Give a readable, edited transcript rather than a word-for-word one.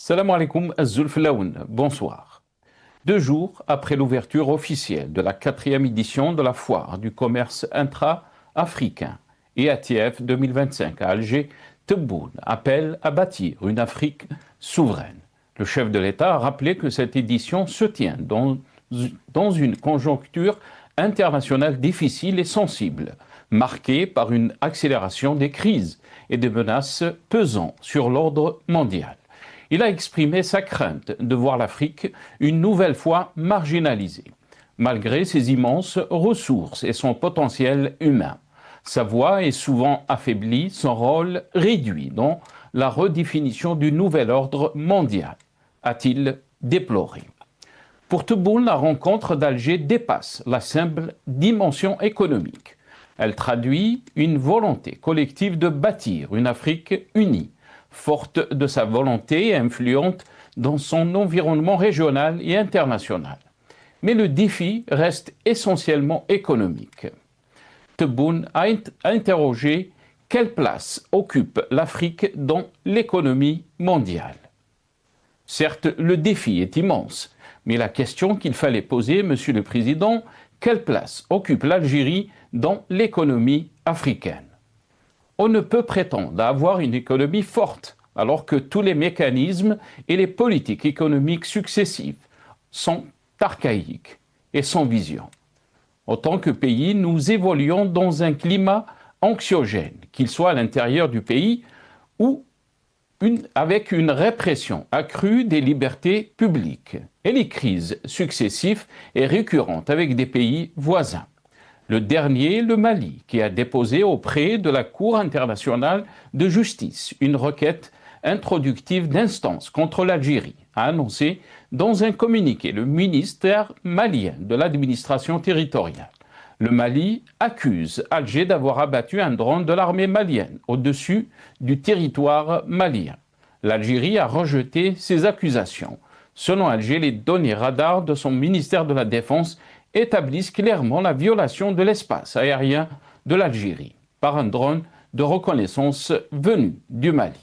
Salam alaikum az-Zulflaoun, bonsoir. 2 jours après l'ouverture officielle de la 4e édition de la foire du commerce intra-africain EATF 2025 à Alger, Tebboune appelle à bâtir une Afrique souveraine. Le chef de l'État a rappelé que cette édition se tient dans une conjoncture internationale difficile et sensible, marquée par une accélération des crises et des menaces pesant sur l'ordre mondial. Il a exprimé sa crainte de voir l'Afrique une nouvelle fois marginalisée, malgré ses immenses ressources et son potentiel humain. Sa voix est souvent affaiblie, son rôle réduit dans la redéfinition du nouvel ordre mondial, a-t-il déploré. Pour Tebboune, la rencontre d'Alger dépasse la simple dimension économique. Elle traduit une volonté collective de bâtir une Afrique unie, forte de sa volonté et influente dans son environnement régional et international. Mais le défi reste essentiellement économique. Tebboune a interrogé quelle place occupe l'Afrique dans l'économie mondiale. Certes, le défi est immense, mais la question qu'il fallait poser, Monsieur le Président, quelle place occupe l'Algérie dans l'économie africaine? On ne peut prétendre avoir une économie forte alors que tous les mécanismes et les politiques économiques successives sont archaïques et sans vision. En tant que pays, nous évoluons dans un climat anxiogène, qu'il soit à l'intérieur du pays ou avec une répression accrue des libertés publiques et les crises successives et récurrentes avec des pays voisins. Le dernier, le Mali, qui a déposé auprès de la Cour internationale de justice une requête introductive d'instance contre l'Algérie, a annoncé dans un communiqué le ministère malien de l'administration territoriale. Le Mali accuse Alger d'avoir abattu un drone de l'armée malienne au-dessus du territoire malien. L'Algérie a rejeté ces accusations. Selon Alger, les données radars de son ministère de la Défense établissent clairement la violation de l'espace aérien de l'Algérie par un drone de reconnaissance venu du Mali.